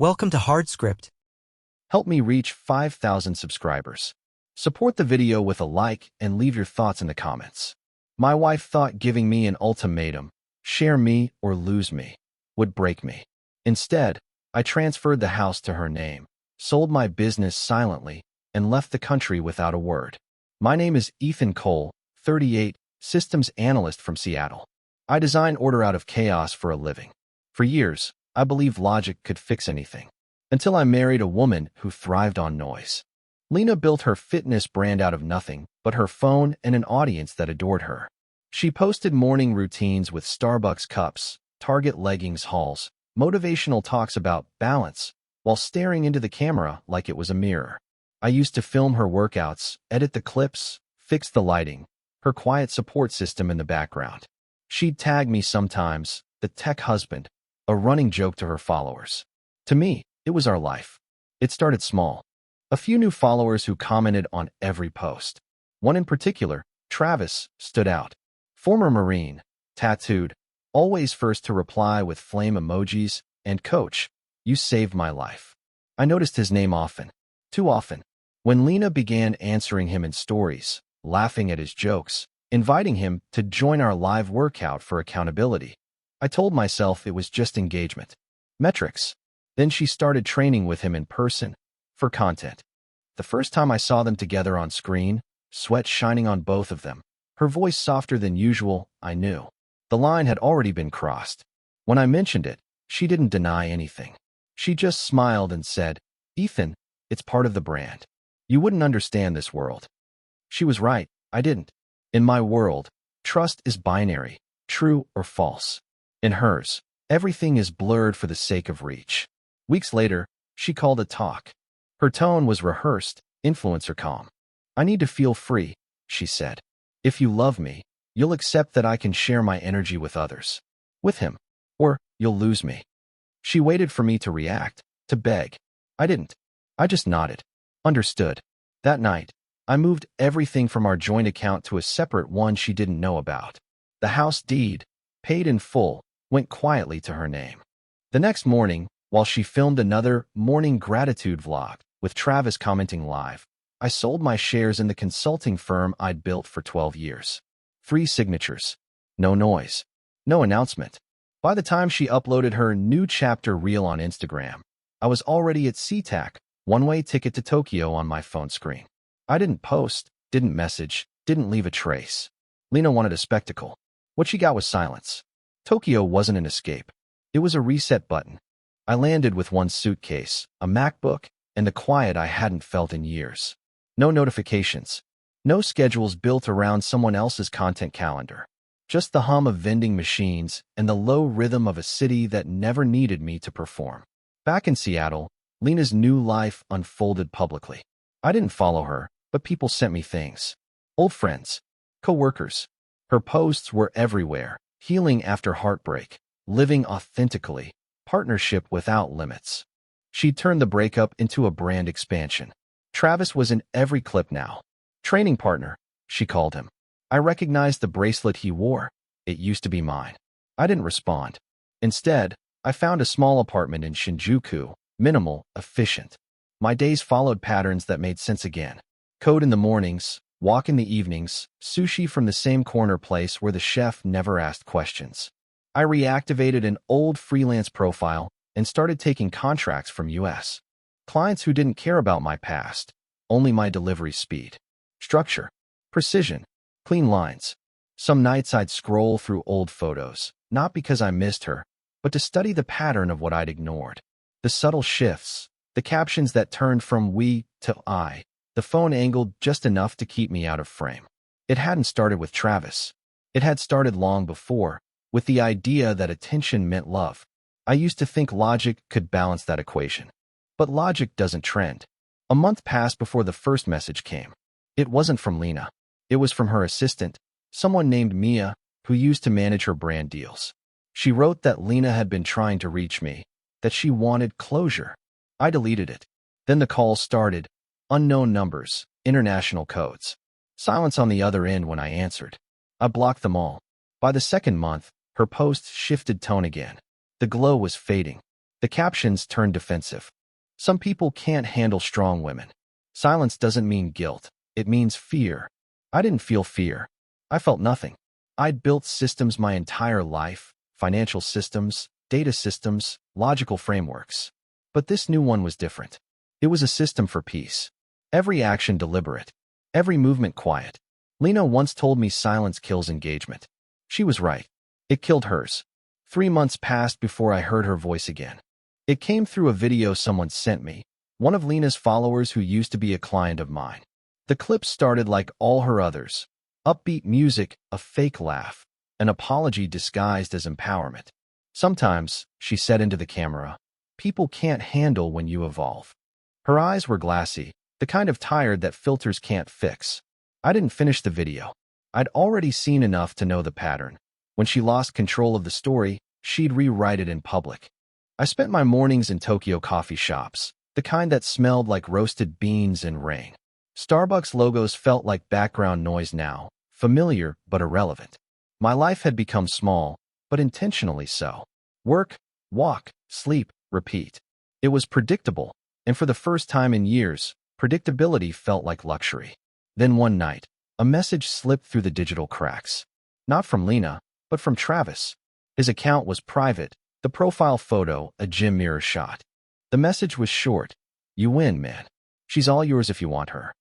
Welcome to HardScript. Help me reach 5,000 subscribers. Support the video with a like and leave your thoughts in the comments. My wife thought giving me an ultimatum, share me or lose me, would break me. Instead, I transferred the house to her name, sold my business silently, and left the country without a word. My name is Ethan Cole, 38, systems analyst from Seattle. I design order out of chaos for a living. For years, I believed logic could fix anything. Until I married a woman who thrived on noise. Lena built her fitness brand out of nothing but her phone and an audience that adored her. She posted morning routines with Starbucks cups, Target leggings hauls, motivational talks about balance, while staring into the camera like it was a mirror. I used to film her workouts, edit the clips, fix the lighting, her quiet support system in the background. She'd tag me sometimes, the tech husband, a running joke to her followers. To me, it was our life. It started small. A few new followers who commented on every post. One in particular, Travis, stood out. Former Marine, tattooed, always first to reply with flame emojis, and coach, you saved my life. I noticed his name often. Too often. When Lena began answering him in stories, laughing at his jokes, inviting him to join our live workout for accountability, I told myself it was just engagement. Metrics. Then she started training with him in person, for content. The first time I saw them together on screen, sweat shining on both of them, her voice softer than usual, I knew. The line had already been crossed. When I mentioned it, she didn't deny anything. She just smiled and said, Ethan, it's part of the brand. You wouldn't understand this world. She was right, I didn't. In my world, trust is binary, true or false. In hers, everything is blurred for the sake of reach. Weeks later, she called a talk. Her tone was rehearsed, influencer calm. I need to feel free, she said. If you love me, you'll accept that I can share my energy with others. With him. Or you'll lose me. She waited for me to react, to beg. I didn't. I just nodded. Understood. That night, I moved everything from our joint account to a separate one she didn't know about. The house deed, paid in full, went quietly to her name. The next morning, while she filmed another morning gratitude vlog, with Travis commenting live, I sold my shares in the consulting firm I'd built for 12 years. 3 signatures. No noise. No announcement. By the time she uploaded her new chapter reel on Instagram, I was already at SeaTac, one-way ticket to Tokyo on my phone screen. I didn't post, didn't message, didn't leave a trace. Lena wanted a spectacle. What she got was silence. Tokyo wasn't an escape. It was a reset button. I landed with one suitcase, a MacBook, and the quiet I hadn't felt in years. No notifications. No schedules built around someone else's content calendar. Just the hum of vending machines and the low rhythm of a city that never needed me to perform. Back in Seattle, Lena's new life unfolded publicly. I didn't follow her, but people sent me things. Old friends. Co-workers. Her posts were everywhere. Healing after heartbreak. Living authentically. Partnership without limits. She turned the breakup into a brand expansion. Travis was in every clip now. Training partner, she called him. I recognized the bracelet he wore. It used to be mine. I didn't respond. Instead, I found a small apartment in Shinjuku, minimal, efficient. My days followed patterns that made sense again. Code in the mornings, walk in the evenings, sushi from the same corner place where the chef never asked questions. I reactivated an old freelance profile and started taking contracts from US. Clients who didn't care about my past, only my delivery speed. Structure. Precision. Clean lines. Some nights I'd scroll through old photos, not because I missed her, but to study the pattern of what I'd ignored. The subtle shifts, the captions that turned from we to I, the phone angled just enough to keep me out of frame. It hadn't started with Travis. It had started long before, with the idea that attention meant love. I used to think logic could balance that equation. But logic doesn't trend. A month passed before the first message came. It wasn't from Lena. It was from her assistant, someone named Mia, who used to manage her brand deals. She wrote that Lena had been trying to reach me, that she wanted closure. I deleted it. Then the calls started. Unknown numbers, international codes. Silence on the other end when I answered. I blocked them all. By the second month, her posts shifted tone again. The glow was fading. The captions turned defensive. Some people can't handle strong women. Silence doesn't mean guilt. It means fear. I didn't feel fear. I felt nothing. I'd built systems my entire life, financial systems, data systems, logical frameworks. But this new one was different. It was a system for peace. Every action deliberate. Every movement quiet. Lena once told me silence kills engagement. She was right. It killed hers. 3 months passed before I heard her voice again. It came through a video someone sent me, one of Lena's followers who used to be a client of mine. The clip started like all her others. Upbeat music, a fake laugh, an apology disguised as empowerment. Sometimes, she said into the camera, people can't handle when you evolve. Her eyes were glassy, the kind of tired that filters can't fix. I didn't finish the video. I'd already seen enough to know the pattern. When she lost control of the story, she'd rewrite it in public. I spent my mornings in Tokyo coffee shops, the kind that smelled like roasted beans and rain. Starbucks logos felt like background noise now, familiar but irrelevant. My life had become small, but intentionally so. Work, walk, sleep, repeat. It was predictable, and for the first time in years, predictability felt like luxury. Then one night, a message slipped through the digital cracks. Not from Lena, but from Travis. His account was private, the profile photo a gym mirror shot. The message was short. You win, man. She's all yours if you want her.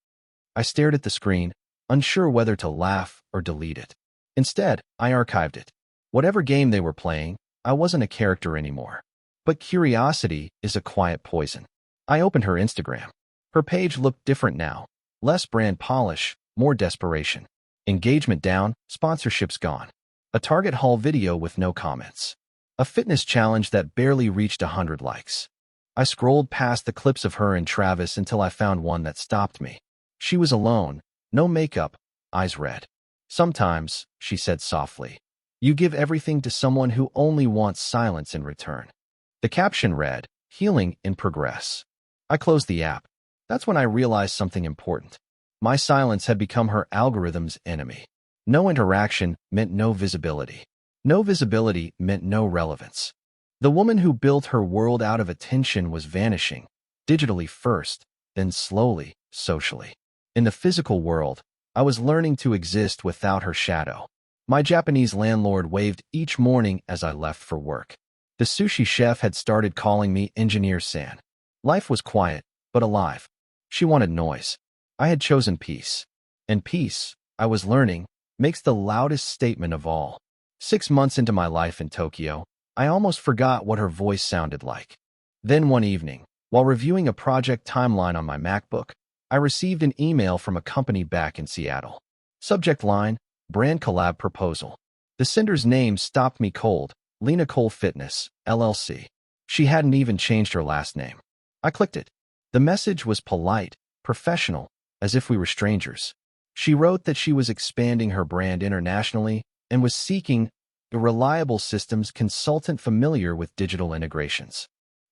I stared at the screen, unsure whether to laugh or delete it. Instead, I archived it. Whatever game they were playing, I wasn't a character anymore. But curiosity is a quiet poison. I opened her Instagram. Her page looked different now. Less brand polish, more desperation. Engagement down, sponsorships gone. A Target haul video with no comments. A fitness challenge that barely reached 100 likes. I scrolled past the clips of her and Travis until I found one that stopped me. She was alone, no makeup, eyes red. Sometimes, she said softly, you give everything to someone who only wants silence in return. The caption read, healing in progress. I closed the app. That's when I realized something important. My silence had become her algorithm's enemy. No interaction meant no visibility. No visibility meant no relevance. The woman who built her world out of attention was vanishing, digitally first, then slowly, socially. In the physical world, I was learning to exist without her shadow. My Japanese landlord waved each morning as I left for work. The sushi chef had started calling me Engineer-san. Life was quiet, but alive. She wanted noise. I had chosen peace. And peace, I was learning, makes the loudest statement of all. 6 months into my life in Tokyo, I almost forgot what her voice sounded like. Then one evening, while reviewing a project timeline on my MacBook, I received an email from a company back in Seattle. Subject line, brand collab proposal. The sender's name stopped me cold, Lena Cole Fitness, LLC. She hadn't even changed her last name. I clicked it. The message was polite, professional, as if we were strangers. She wrote that she was expanding her brand internationally and was seeking a reliable systems consultant familiar with digital integrations.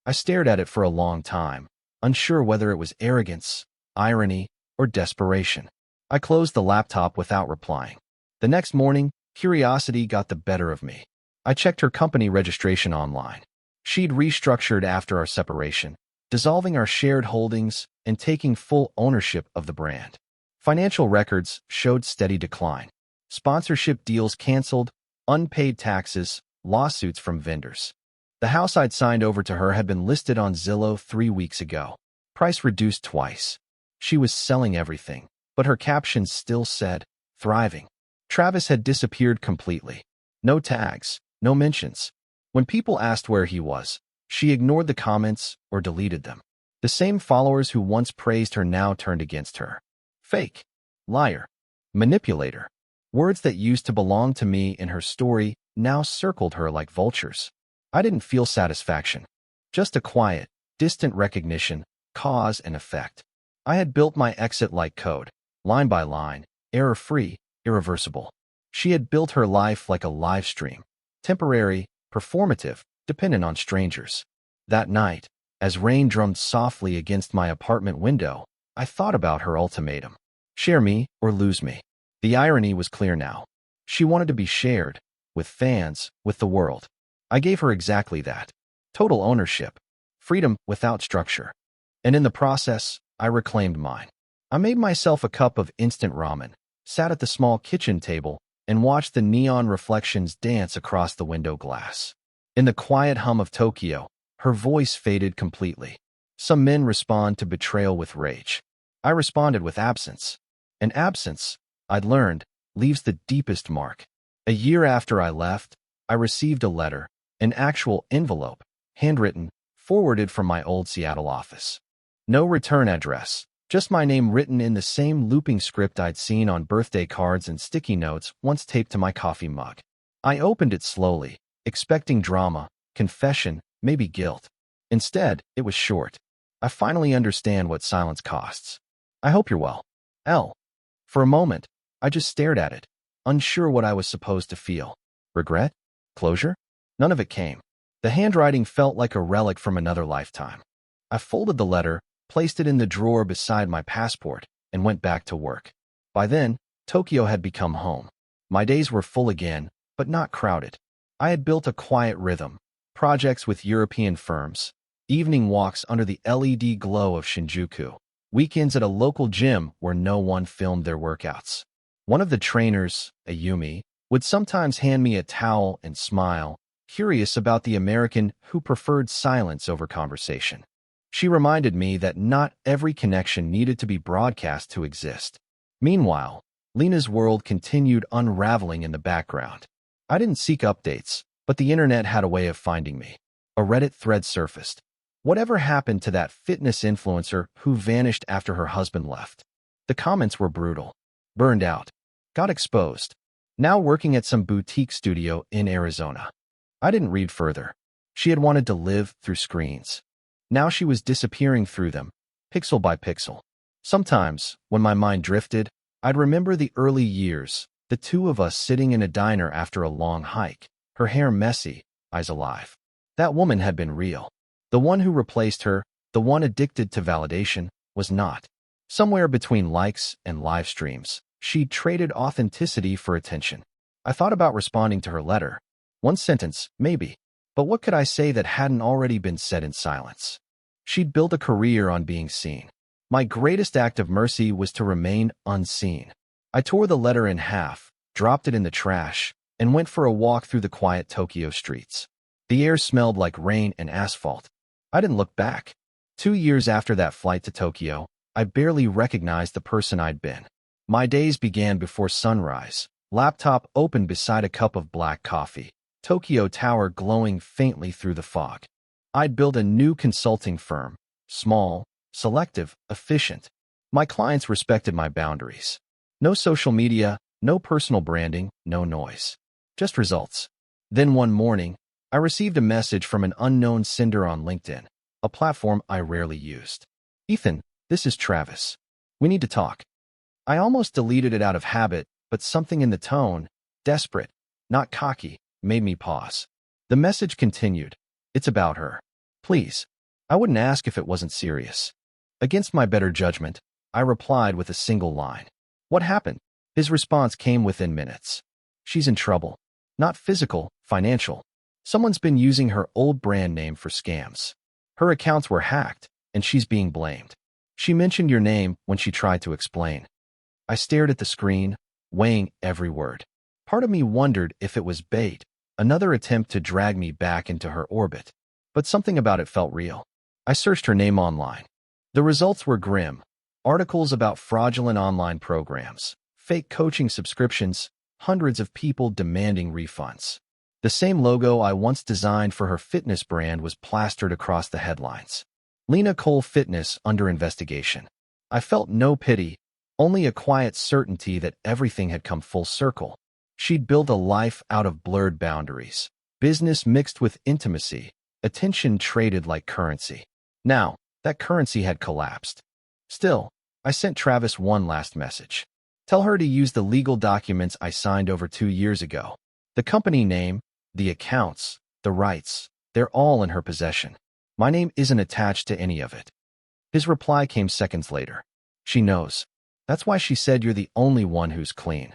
I stared at it for a long time, unsure whether it was arrogance, irony, or desperation. I closed the laptop without replying. The next morning, curiosity got the better of me. I checked her company registration online. She'd restructured after our separation, dissolving our shared holdings and taking full ownership of the brand. Financial records showed steady decline. Sponsorship deals canceled, unpaid taxes, lawsuits from vendors. The house I'd signed over to her had been listed on Zillow 3 weeks ago. Price reduced twice. She was selling everything, but her captions still said, thriving. Travis had disappeared completely. No tags, no mentions. When people asked where he was, she ignored the comments or deleted them. The same followers who once praised her now turned against her. Fake, liar, manipulator. Words that used to belong to me in her story now circled her like vultures. I didn't feel satisfaction. Just a quiet, distant recognition, cause and effect. I had built my exit like code, line by line, error-free, irreversible. She had built her life like a live stream, temporary, performative, dependent on strangers. That night, as rain drummed softly against my apartment window, I thought about her ultimatum. Share me or lose me. The irony was clear now. She wanted to be shared, with fans, with the world. I gave her exactly that. Total ownership, freedom without structure. And in the process, I reclaimed mine. I made myself a cup of instant ramen, sat at the small kitchen table, and watched the neon reflections dance across the window glass. In the quiet hum of Tokyo, her voice faded completely. Some men respond to betrayal with rage. I responded with absence. And absence, I'd learned, leaves the deepest mark. A year after I left, I received a letter, an actual envelope, handwritten, forwarded from my old Seattle office. No return address, just my name written in the same looping script I'd seen on birthday cards and sticky notes once taped to my coffee mug. I opened it slowly, expecting drama, confession, maybe guilt. Instead, it was short. I finally understand what silence costs. I hope you're well. L. For a moment, I just stared at it, unsure what I was supposed to feel. Regret? Closure? None of it came. The handwriting felt like a relic from another lifetime. I folded the letter, placed it in the drawer beside my passport, and went back to work. By then, Tokyo had become home. My days were full again, but not crowded. I had built a quiet rhythm, projects with European firms, evening walks under the LED glow of Shinjuku, weekends at a local gym where no one filmed their workouts. One of the trainers, Ayumi, would sometimes hand me a towel and smile, curious about the American who preferred silence over conversation. She reminded me that not every connection needed to be broadcast to exist. Meanwhile, Lena's world continued unraveling in the background. I didn't seek updates, but the internet had a way of finding me. A Reddit thread surfaced. Whatever happened to that fitness influencer who vanished after her husband left? The comments were brutal. Burned out. Got exposed. Now working at some boutique studio in Arizona. I didn't read further. She had wanted to live through screens. Now she was disappearing through them, pixel by pixel. Sometimes, when my mind drifted, I'd remember the early years, the two of us sitting in a diner after a long hike, her hair messy, eyes alive. That woman had been real. The one who replaced her, the one addicted to validation, was not. Somewhere between likes and live streams, she'd traded authenticity for attention. I thought about responding to her letter. One sentence, maybe. But what could I say that hadn't already been said in silence? She'd built a career on being seen. My greatest act of mercy was to remain unseen. I tore the letter in half, dropped it in the trash, and went for a walk through the quiet Tokyo streets. The air smelled like rain and asphalt. I didn't look back. 2 years after that flight to Tokyo, I barely recognized the person I'd been. My days began before sunrise, laptop open beside a cup of black coffee, Tokyo Tower glowing faintly through the fog. I'd built a new consulting firm, small, selective, efficient. My clients respected my boundaries. No social media, no personal branding, no noise. Just results. Then one morning, I received a message from an unknown sender on LinkedIn, a platform I rarely used. Ethan, this is Travis. We need to talk. I almost deleted it out of habit, but something in the tone, desperate, not cocky, made me pause. The message continued. It's about her. Please. I wouldn't ask if it wasn't serious. Against my better judgment, I replied with a single line. What happened? His response came within minutes. She's in trouble. Not physical, financial. Someone's been using her old brand name for scams. Her accounts were hacked, and she's being blamed. She mentioned your name when she tried to explain. I stared at the screen, weighing every word. Part of me wondered if it was bait, another attempt to drag me back into her orbit. But something about it felt real. I searched her name online. The results were grim. Articles about fraudulent online programs, fake coaching subscriptions, hundreds of people demanding refunds. The same logo I once designed for her fitness brand was plastered across the headlines. Lena Cole Fitness under investigation. I felt no pity, only a quiet certainty that everything had come full circle. She'd built a life out of blurred boundaries, business mixed with intimacy, attention traded like currency. Now, that currency had collapsed. Still, I sent Travis one last message. Tell her to use the legal documents I signed over 2 years ago. The company name, the accounts, the rights, they're all in her possession. My name isn't attached to any of it. His reply came seconds later. She knows. That's why she said you're the only one who's clean.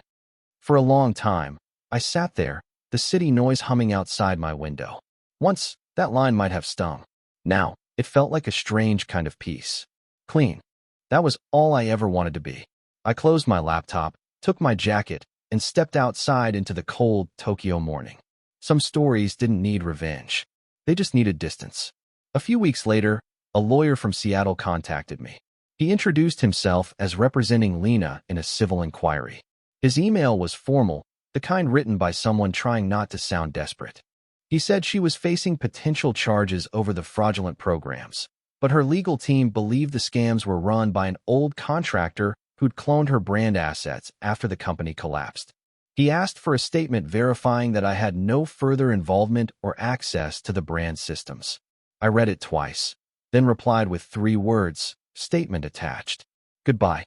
For a long time, I sat there, the city noise humming outside my window. Once, that line might have stung. Now, It felt like a strange kind of peace. Clean. That was all I ever wanted to be. I closed my laptop, took my jacket, and stepped outside into the cold Tokyo morning. Some stories didn't need revenge. They just needed distance. A few weeks later, a lawyer from Seattle contacted me. He introduced himself as representing Lena in a civil inquiry. His email was formal, the kind written by someone trying not to sound desperate. He said she was facing potential charges over the fraudulent programs, but her legal team believed the scams were run by an old contractor who'd cloned her brand assets after the company collapsed. He asked for a statement verifying that I had no further involvement or access to the brand systems. I read it twice, then replied with 3 words, statement attached. Goodbye.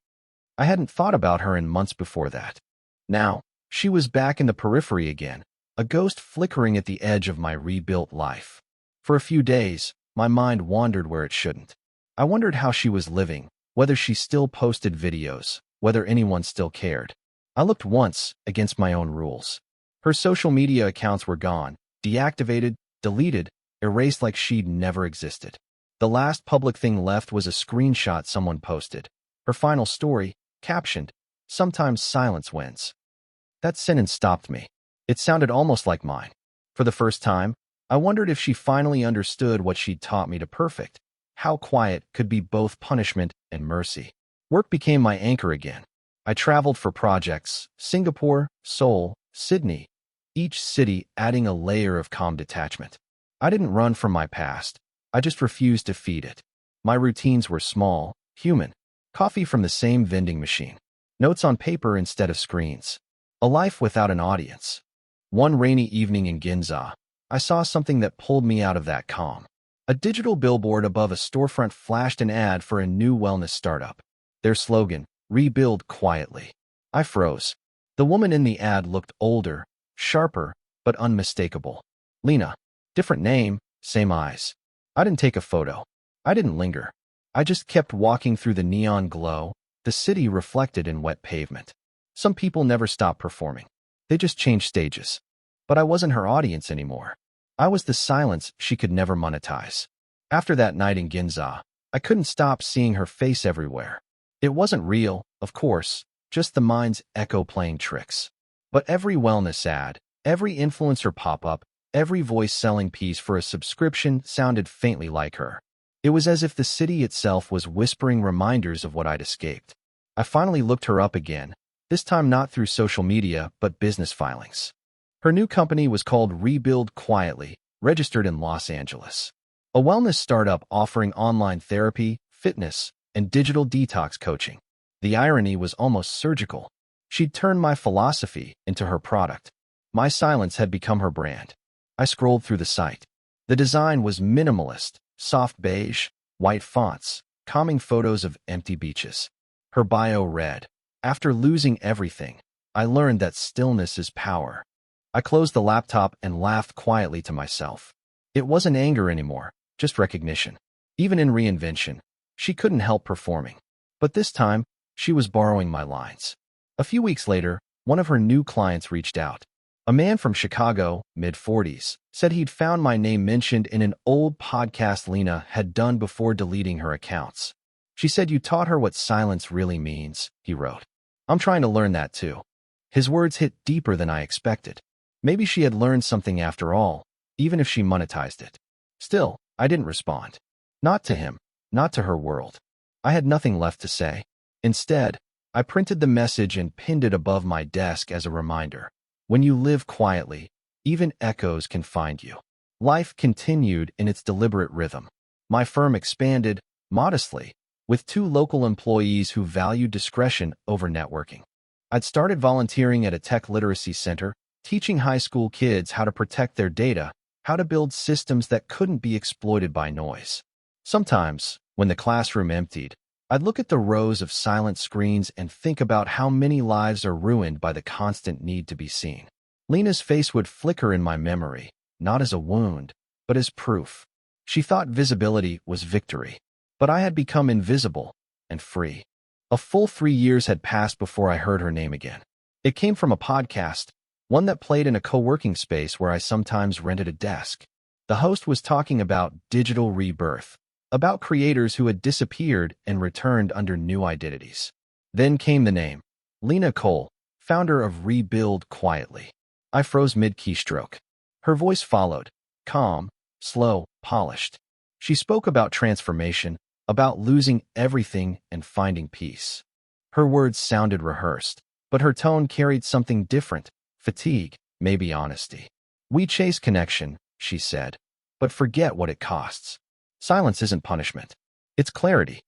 I hadn't thought about her in months before that. Now, she was back in the periphery again, a ghost flickering at the edge of my rebuilt life. For a few days, my mind wandered where it shouldn't. I wondered how she was living, whether she still posted videos, whether anyone still cared. I looked once, against my own rules. Her social media accounts were gone, deactivated, deleted, erased like she'd never existed. The last public thing left was a screenshot someone posted. Her final story, captioned, "Sometimes silence wins." That sentence stopped me. It sounded almost like mine. For the first time, I wondered if she finally understood what she'd taught me to perfect, how quiet could be both punishment and mercy. Work became my anchor again. I traveled for projects, Singapore, Seoul, Sydney, each city adding a layer of calm detachment. I didn't run from my past. I just refused to feed it. My routines were small, human. Coffee from the same vending machine. Notes on paper instead of screens. A life without an audience. One rainy evening in Ginza, I saw something that pulled me out of that calm. A digital billboard above a storefront flashed an ad for a new wellness startup. Their slogan, "Rebuild quietly." I froze. The woman in the ad looked older, sharper, but unmistakable. Lena. Different name, same eyes. I didn't take a photo. I didn't linger. I just kept walking through the neon glow, the city reflected in wet pavement. Some people never stopped performing. They just changed stages. But I wasn't her audience anymore. I was the silence she could never monetize. After that night in Ginza, I couldn't stop seeing her face everywhere. It wasn't real, of course, just the mind's echo playing tricks. But every wellness ad, every influencer pop-up, every voice-selling piece for a subscription sounded faintly like her. It was as if the city itself was whispering reminders of what I'd escaped. I finally looked her up again, this time not through social media, but business filings. Her new company was called Rebuild Quietly, registered in Los Angeles. A wellness startup offering online therapy, fitness, and digital detox coaching. The irony was almost surgical. She'd turned my philosophy into her product. My silence had become her brand. I scrolled through the site. The design was minimalist, soft beige, white fonts, calming photos of empty beaches. Her bio read, "After losing everything, I learned that stillness is power." I closed the laptop and laughed quietly to myself. It wasn't anger anymore, just recognition. Even in reinvention, she couldn't help performing. But this time, she was borrowing my lines. A few weeks later, one of her new clients reached out. A man from Chicago, mid-40s, said he'd found my name mentioned in an old podcast Lena had done before deleting her accounts. She said, "You taught her what silence really means," he wrote. "I'm trying to learn that too." His words hit deeper than I expected. Maybe she had learned something after all, even if she monetized it. Still, I didn't respond. Not to him, not to her world. I had nothing left to say. Instead, I printed the message and pinned it above my desk as a reminder. When you live quietly, even echoes can find you. Life continued in its deliberate rhythm. My firm expanded, modestly, with 2 local employees who valued discretion over networking. I'd started volunteering at a tech literacy center, teaching high school kids how to protect their data, how to build systems that couldn't be exploited by noise. Sometimes, when the classroom emptied, I'd look at the rows of silent screens and think about how many lives are ruined by the constant need to be seen. Lena's face would flicker in my memory, not as a wound, but as proof. She thought visibility was victory, but I had become invisible and free. A full 3 years had passed before I heard her name again. It came from a podcast, one that played in a co-working space where I sometimes rented a desk. The host was talking about digital rebirth, about creators who had disappeared and returned under new identities. Then came the name, Lena Cole, founder of Rebuild Quietly. I froze mid-keystroke. Her voice followed, calm, slow, polished. She spoke about transformation, about losing everything and finding peace. Her words sounded rehearsed, but her tone carried something different, fatigue, maybe honesty. We chase connection, she said, but forget what it costs. Silence isn't punishment. It's clarity.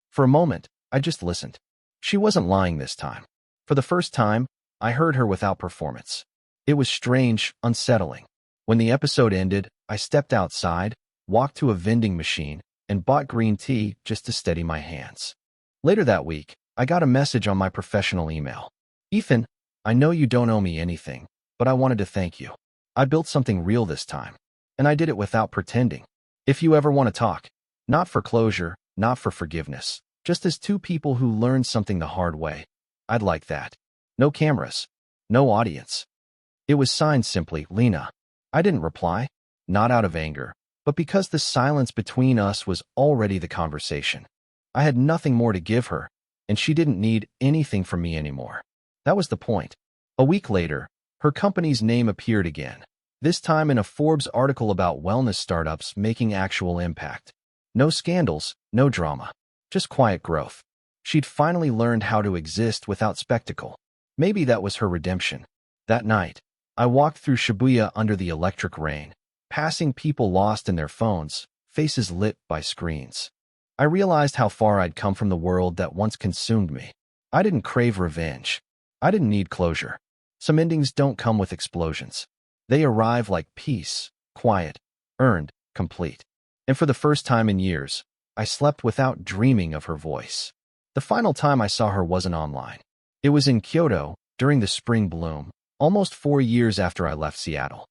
For a moment, I just listened. She wasn't lying this time. For the first time, I heard her without performance. It was strange, unsettling. When the episode ended, I stepped outside, walked to a vending machine, and bought green tea just to steady my hands. Later that week, I got a message on my professional email. Ethan, I know you don't owe me anything, but I wanted to thank you. I built something real this time, and I did it without pretending. If you ever want to talk, not for closure, not for forgiveness, just as two people who learned something the hard way, I'd like that. No cameras, no audience. It was signed simply, Lena. I didn't reply, not out of anger, but because the silence between us was already the conversation. I had nothing more to give her, and she didn't need anything from me anymore. That was the point. A week later, her company's name appeared again, this time in a Forbes article about wellness startups making actual impact. No scandals, no drama, just quiet growth. She'd finally learned how to exist without spectacle. Maybe that was her redemption. That night, I walked through Shibuya under the electric rain, passing people lost in their phones, faces lit by screens. I realized how far I'd come from the world that once consumed me. I didn't crave revenge. I didn't need closure. Some endings don't come with explosions. They arrive like peace, quiet, earned, complete. And for the first time in years, I slept without dreaming of her voice. The final time I saw her wasn't online. It was in Kyoto, during the spring bloom, almost 4 years after I left Seattle.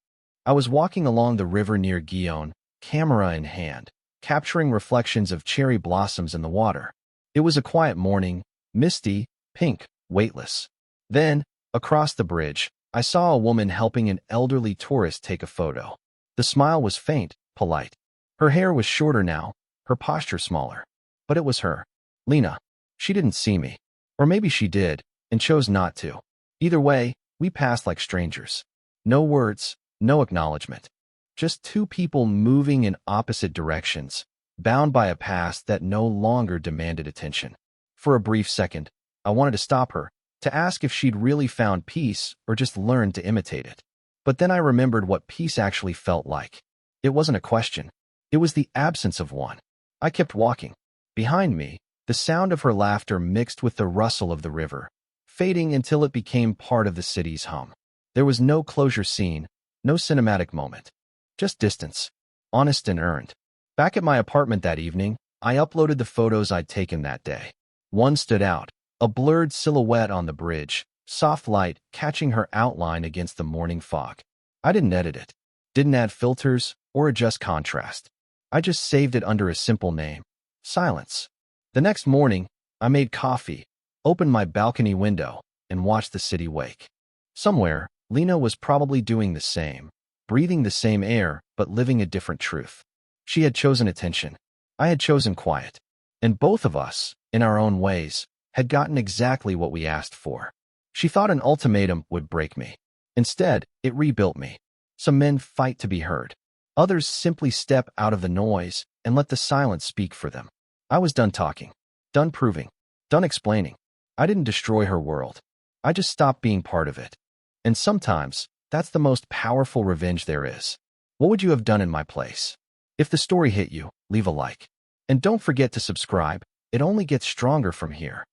I was walking along the river near Gion, camera in hand, capturing reflections of cherry blossoms in the water. It was a quiet morning, misty, pink, weightless. Then, across the bridge, I saw a woman helping an elderly tourist take a photo. The smile was faint, polite. Her hair was shorter now, her posture smaller. But it was her. Lena. She didn't see me. Or maybe she did, and chose not to. Either way, we passed like strangers. No words, no acknowledgement. Just two people moving in opposite directions, bound by a past that no longer demanded attention. For a brief second, I wanted to stop her, to ask if she'd really found peace or just learned to imitate it. But then I remembered what peace actually felt like. It wasn't a question. It was the absence of one. I kept walking. Behind me, the sound of her laughter mixed with the rustle of the river, fading until it became part of the city's hum. There was no closure scene, no cinematic moment. Just distance, honest and earned. Back at my apartment that evening, I uploaded the photos I'd taken that day. One stood out, a blurred silhouette on the bridge, soft light catching her outline against the morning fog. I didn't edit it, didn't add filters or adjust contrast. I just saved it under a simple name, Silence. The next morning, I made coffee, opened my balcony window, and watched the city wake. Somewhere, Lena was probably doing the same, breathing the same air, but living a different truth. She had chosen attention. I had chosen quiet. And both of us, in our own ways, had gotten exactly what we asked for. She thought an ultimatum would break me. Instead, it rebuilt me. Some men fight to be heard. Others simply step out of the noise and let the silence speak for them. I was done talking, done proving, done explaining. I didn't destroy her world. I just stopped being part of it. And sometimes, that's the most powerful revenge there is. What would you have done in my place? If the story hit you, leave a like. And don't forget to subscribe. It only gets stronger from here.